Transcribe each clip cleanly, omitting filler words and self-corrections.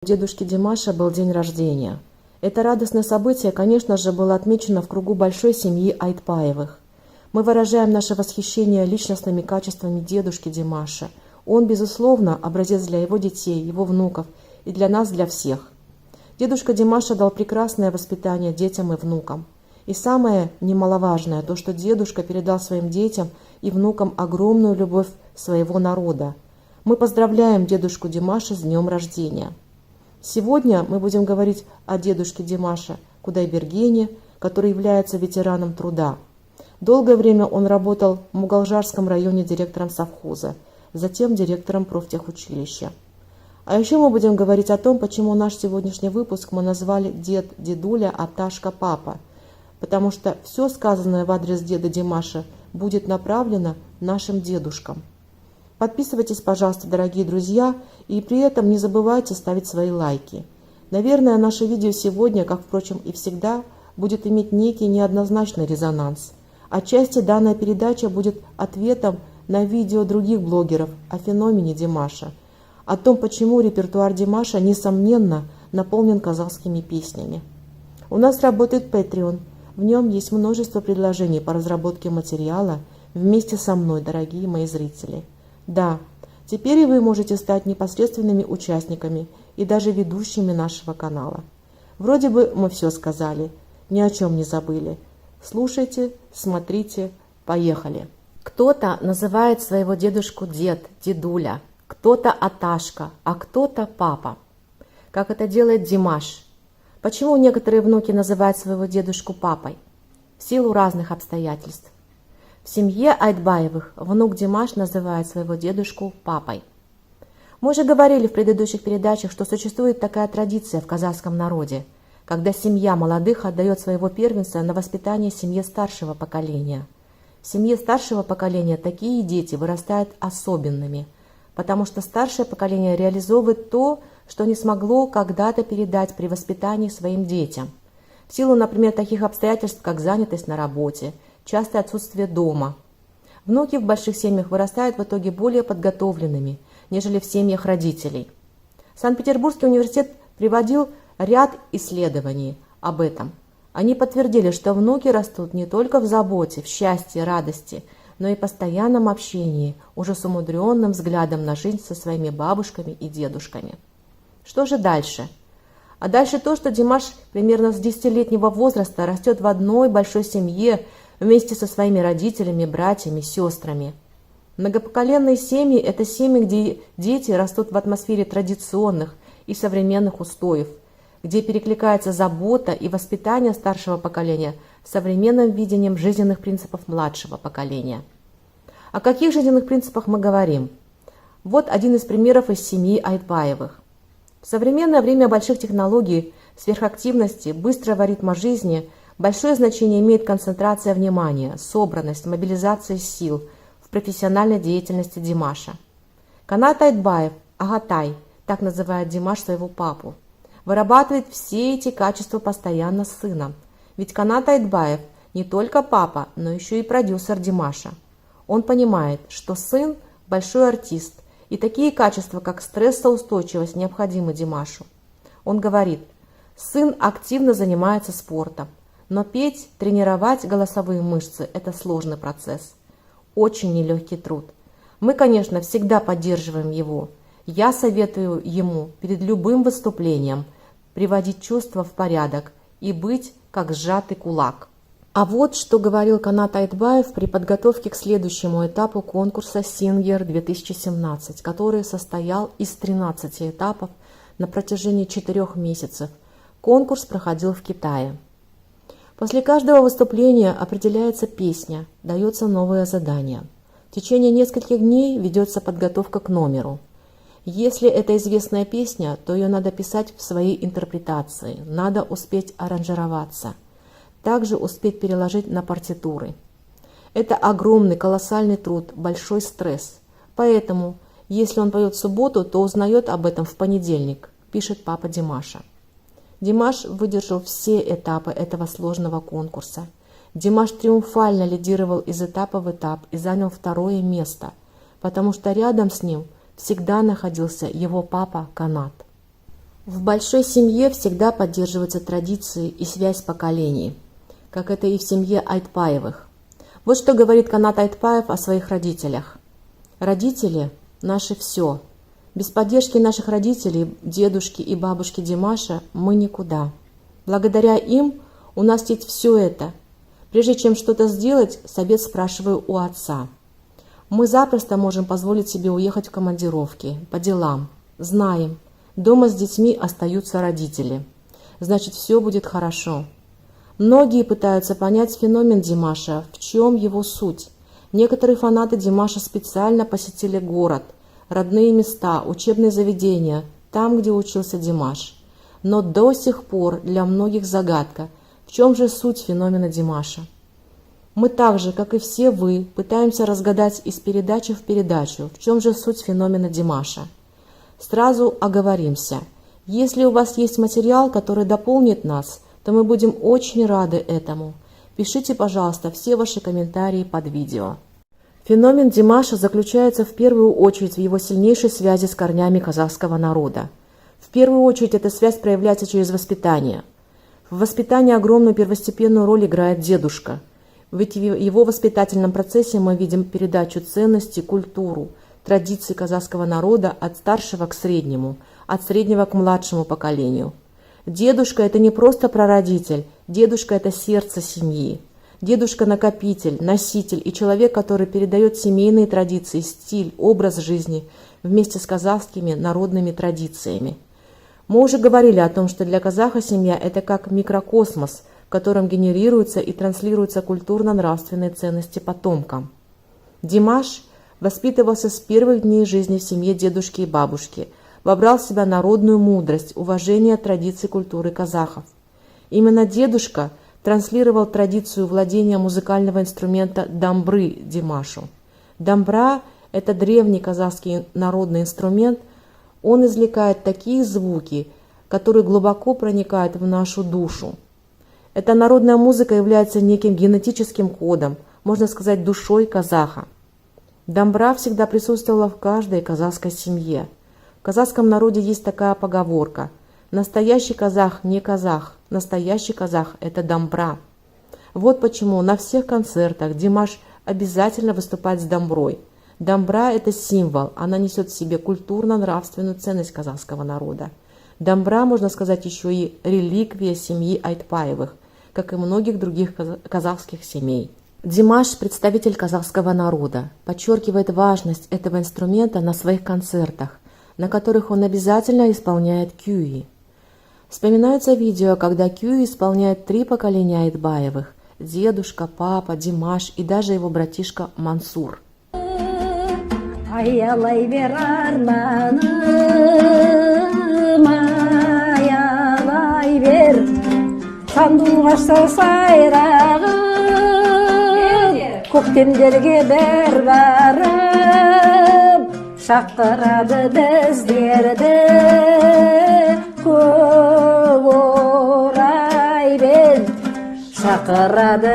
У дедушки Димаша был день рождения. Это радостное событие, конечно же, было отмечено в кругу большой семьи Айтбаевых. Мы выражаем наше восхищение личностными качествами дедушки Димаша. Он, безусловно, образец для его детей, его внуков и для нас, для всех. Дедушка Димаша дал прекрасное воспитание детям и внукам. И самое немаловажное, то, что дедушка передал своим детям и внукам огромную любовь своего народа. Мы поздравляем дедушку Димаша с днем рождения. Сегодня мы будем говорить о дедушке Димаша Кудайбергене, который является ветераном труда. Долгое время он работал в Мугалжарском районе директором совхоза, затем директором профтехучилища. А еще мы будем говорить о том, почему наш сегодняшний выпуск мы назвали «Дед, дедуля, Аташка, папа», потому что все сказанное в адрес деда Димаша будет направлено нашим дедушкам. Подписывайтесь, пожалуйста, дорогие друзья, и при этом не забывайте ставить свои лайки. Наверное, наше видео сегодня, как, впрочем, и всегда, будет иметь некий неоднозначный резонанс. Отчасти данная передача будет ответом на видео других блогеров о феномене Димаша, о том, почему репертуар Димаша, несомненно, наполнен казахскими песнями. У нас работает Patreon, в нем есть множество предложений по разработке материала вместе со мной, дорогие мои зрители. Да, теперь и вы можете стать непосредственными участниками и даже ведущими нашего канала. Вроде бы мы все сказали, ни о чем не забыли. Слушайте, смотрите, поехали. Кто-то называет своего дедушку дед, дедуля, кто-то Аташка, а кто-то папа. Как это делает Димаш. Почему некоторые внуки называют своего дедушку папой? В силу разных обстоятельств. В семье Айтбаевых внук Димаш называет своего дедушку папой. Мы уже говорили в предыдущих передачах, что существует такая традиция в казахском народе, когда семья молодых отдает своего первенца на воспитание семье старшего поколения. В семье старшего поколения такие дети вырастают особенными, потому что старшее поколение реализовывает то, что не смогло когда-то передать при воспитании своим детям. В силу, например, таких обстоятельств, как занятость на работе, частое отсутствие дома. Внуки в больших семьях вырастают в итоге более подготовленными, нежели в семьях родителей. Санкт-Петербургский университет приводил ряд исследований об этом. Они подтвердили, что внуки растут не только в заботе, в счастье, радости, но и постоянном общении, уже с умудренным взглядом на жизнь со своими бабушками и дедушками. Что же дальше? А дальше то, что Димаш примерно с 10-летнего возраста растет в одной большой семье вместе со своими родителями, братьями, сестрами. Многопоколенные семьи – это семьи, где дети растут в атмосфере традиционных и современных устоев, где перекликается забота и воспитание старшего поколения с современным видением жизненных принципов младшего поколения. О каких жизненных принципах мы говорим? Вот один из примеров из семьи Айтбаевых. В современное время больших технологий, сверхактивности, быстрого ритма жизни большое значение имеет концентрация внимания, собранность, мобилизация сил в профессиональной деятельности Димаша. Канат Айтбаев, Агатай, так называет Димаш своего папу, вырабатывает все эти качества постоянно с сыном. Ведь Канат Айтбаев не только папа, но еще и продюсер Димаша. Он понимает, что сын – большой артист, и такие качества, как стрессоустойчивость, необходимы Димашу. Он говорит, сын активно занимается спортом, но петь, тренировать голосовые мышцы – это сложный процесс. Очень нелегкий труд. Мы, конечно, всегда поддерживаем его. Я советую ему перед любым выступлением приводить чувства в порядок и быть как сжатый кулак. А вот что говорил Канат Айтбаев при подготовке к следующему этапу конкурса «Сингер-2017», который состоял из 13 этапов на протяжении 4 месяцев. Конкурс проходил в Китае. После каждого выступления определяется песня, дается новое задание. В течение нескольких дней ведется подготовка к номеру. Если это известная песня, то ее надо писать в своей интерпретации, надо успеть аранжироваться, также успеть переложить на партитуры. Это огромный, колоссальный труд, большой стресс. Поэтому, если он поет в субботу, то узнает об этом в понедельник, пишет папа Димаша. Димаш выдержал все этапы этого сложного конкурса. Димаш триумфально лидировал из этапа в этап и занял 2-е место, потому что рядом с ним всегда находился его папа Канат. В большой семье всегда поддерживаются традиции и связь поколений, как это и в семье Айтпаевых. Вот что говорит Канат Айтпаев о своих родителях. «Родители – наше все. Без поддержки наших родителей, дедушки и бабушки Димаша, мы никуда. Благодаря им у нас есть все это. Прежде чем что-то сделать, совет спрашиваю у отца. Мы запросто можем позволить себе уехать в командировки, по делам. Знаем, дома с детьми остаются родители. Значит, все будет хорошо. Многие пытаются понять феномен Димаша, в чем его суть. Некоторые фанаты Димаша специально посетили город, родные места, учебные заведения, там, где учился Димаш. Но до сих пор для многих загадка, в чем же суть феномена Димаша. Мы так же, как и все вы, пытаемся разгадать из передачи в передачу, в чем же суть феномена Димаша. Сразу оговоримся. Если у вас есть материал, который дополнит нас, то мы будем очень рады этому. Пишите, пожалуйста, все ваши комментарии под видео. Феномен Димаша заключается в первую очередь в его сильнейшей связи с корнями казахского народа. В первую очередь эта связь проявляется через воспитание. В воспитании огромную первостепенную роль играет дедушка. Ведь в его воспитательном процессе мы видим передачу ценностей, культуру, традиций казахского народа от старшего к среднему, от среднего к младшему поколению. Дедушка – это не просто прародитель, дедушка – это сердце семьи. Дедушка – накопитель, носитель и человек, который передает семейные традиции, стиль, образ жизни вместе с казахскими народными традициями. Мы уже говорили о том, что для казаха семья – это как микрокосмос, в котором генерируются и транслируются культурно-нравственные ценности потомкам. Димаш воспитывался с первых дней жизни в семье дедушки и бабушки, вобрал в себя народную мудрость, уважение традиций культуры казахов. Именно дедушка транслировал традицию владения музыкального инструмента дамбры Димашу. Дамбра – это древний казахский народный инструмент. Он извлекает такие звуки, которые глубоко проникают в нашу душу. Эта народная музыка является неким генетическим кодом, можно сказать, душой казаха. Дамбра всегда присутствовала в каждой казахской семье. В казахском народе есть такая поговорка: «Настоящий казах не казах, настоящий казах – это дамбра». Вот почему на всех концертах Димаш обязательно выступает с дамброй. Дамбра – это символ, она несет в себе культурно-нравственную ценность казахского народа. Дамбра, можно сказать, еще и реликвия семьи Айтпаевых, как и многих других казахских семей. Димаш – представитель казахского народа, подчеркивает важность этого инструмента на своих концертах, на которых он обязательно исполняет кюи. Вспоминаются видео, когда кюи исполняет 3 поколения Айтбаевых – дедушка, папа, Димаш и даже его братишка Мансур. Аялай бер арманым, аялай бер сандуғашса сайрағым, көктемдерге бір барып шақырады біздерді, көп орайбен шақырады.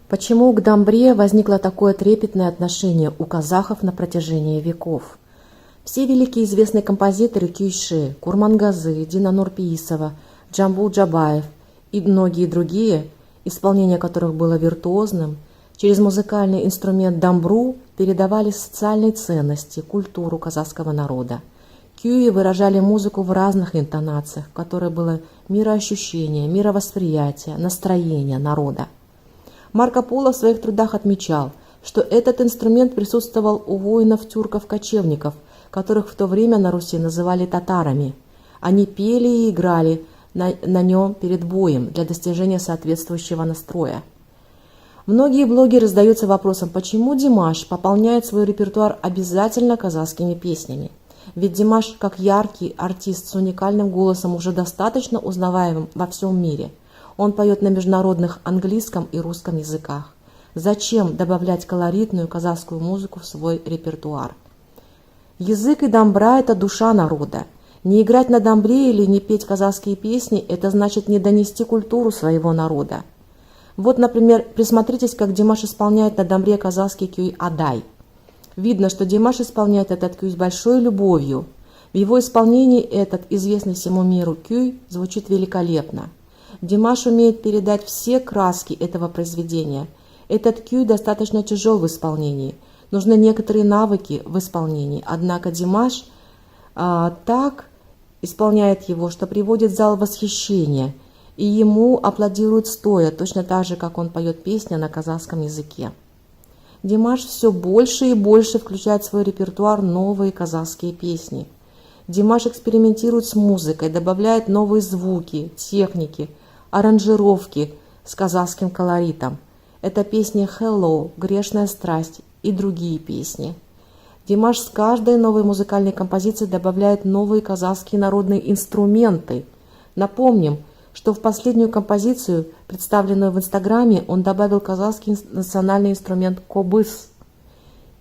Почему к дамбре возникло такое трепетное отношение у казахов на протяжении веков? Все великие известные композиторы кюйши, Курмангазы, Дина Нурпиисова, Джамбул Джабаев и многие другие, исполнение которых было виртуозным, через музыкальный инструмент дамбру передавали социальные ценности, культуру казахского народа. Кюи выражали музыку в разных интонациях, в которой было мироощущение, мировосприятие, настроение народа. Марко Поло в своих трудах отмечал, что этот инструмент присутствовал у воинов-тюрков-кочевников, которых в то время на Руси называли татарами. Они пели и играли на нем перед боем для достижения соответствующего настроя. Многие блогеры задаются вопросом, почему Димаш пополняет свой репертуар обязательно казахскими песнями. Ведь Димаш, как яркий артист с уникальным голосом, уже достаточно узнаваем во всем мире. Он поет на международных английском и русском языках. Зачем добавлять колоритную казахскую музыку в свой репертуар? Язык и домбра – это душа народа. Не играть на домбре или не петь казахские песни – это значит не донести культуру своего народа. Вот, например, присмотритесь, как Димаш исполняет на домбре казахский кюй «Адай». Видно, что Димаш исполняет этот кюй с большой любовью. В его исполнении этот известный всему миру кюй звучит великолепно. Димаш умеет передать все краски этого произведения. Этот кюй достаточно тяжел в исполнении. Нужны некоторые навыки в исполнении, однако Димаш так исполняет его, что приводит в зал восхищения, и ему аплодируют стоя, точно так же, как он поет песни на казахском языке. Димаш все больше и больше включает в свой репертуар новые казахские песни. Димаш экспериментирует с музыкой, добавляет новые звуки, техники, аранжировки с казахским колоритом. Это песни «Hello», «Грешная страсть» и другие песни. Димаш с каждой новой музыкальной композицией добавляет новые казахские народные инструменты. Напомним, что в последнюю композицию, представленную в Инстаграме, он добавил казахский национальный инструмент кобыз.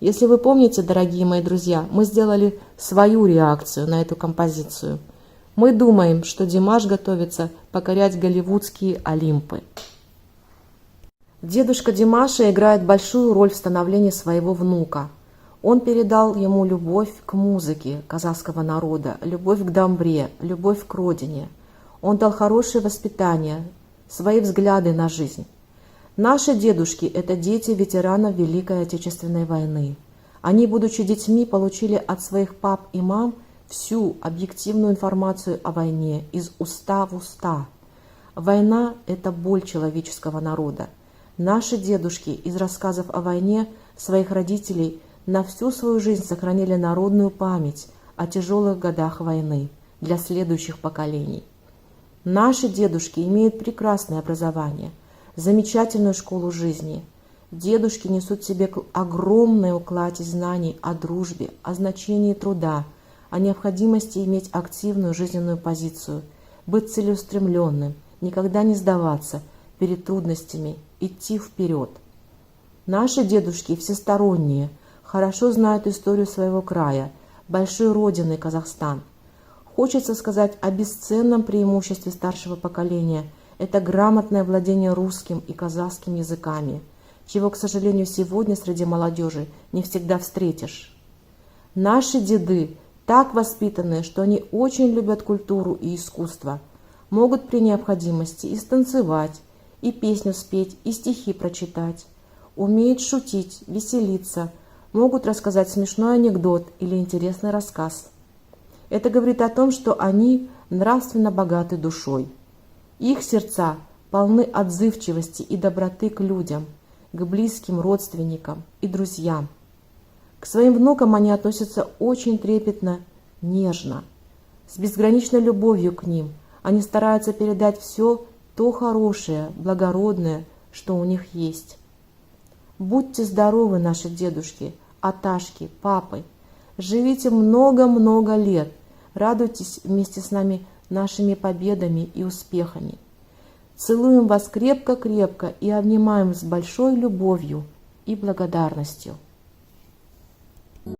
Если вы помните, дорогие мои друзья, мы сделали свою реакцию на эту композицию. Мы думаем, что Димаш готовится покорять голливудские Олимпы. Дедушка Димаша играет большую роль в становлении своего внука. Он передал ему любовь к музыке казахского народа, любовь к домбре, любовь к родине. Он дал хорошее воспитание, свои взгляды на жизнь. Наши дедушки – это дети ветеранов Великой Отечественной войны. Они, будучи детьми, получили от своих пап и мам всю объективную информацию о войне из уста в уста. Война – это боль человеческого народа. Наши дедушки из рассказов о войне своих родителей на всю свою жизнь сохранили народную память о тяжелых годах войны для следующих поколений. Наши дедушки имеют прекрасное образование, замечательную школу жизни. Дедушки несут в себе огромный уклад знаний о дружбе, о значении труда, о необходимости иметь активную жизненную позицию, быть целеустремленным, никогда не сдаваться перед трудностями, идти вперед. Наши дедушки всесторонние, хорошо знают историю своего края, большой родины Казахстан. Хочется сказать о бесценном преимуществе старшего поколения – это грамотное владение русским и казахским языками, чего, к сожалению, сегодня среди молодежи не всегда встретишь. Наши деды так воспитаны, что они очень любят культуру и искусство, могут при необходимости и станцевать, и песню спеть, и стихи прочитать, умеют шутить, веселиться, могут рассказать смешной анекдот или интересный рассказ. Это говорит о том, что они нравственно богаты душой. Их сердца полны отзывчивости и доброты к людям, к близким родственникам и друзьям. К своим внукам они относятся очень трепетно, нежно, с безграничной любовью к ним. Они стараются передать все то хорошее, благородное, что у них есть. Будьте здоровы, наши дедушки, аташки, папы. Живите много-много лет, радуйтесь вместе с нами нашими победами и успехами. Целуем вас крепко-крепко и обнимаем с большой любовью и благодарностью.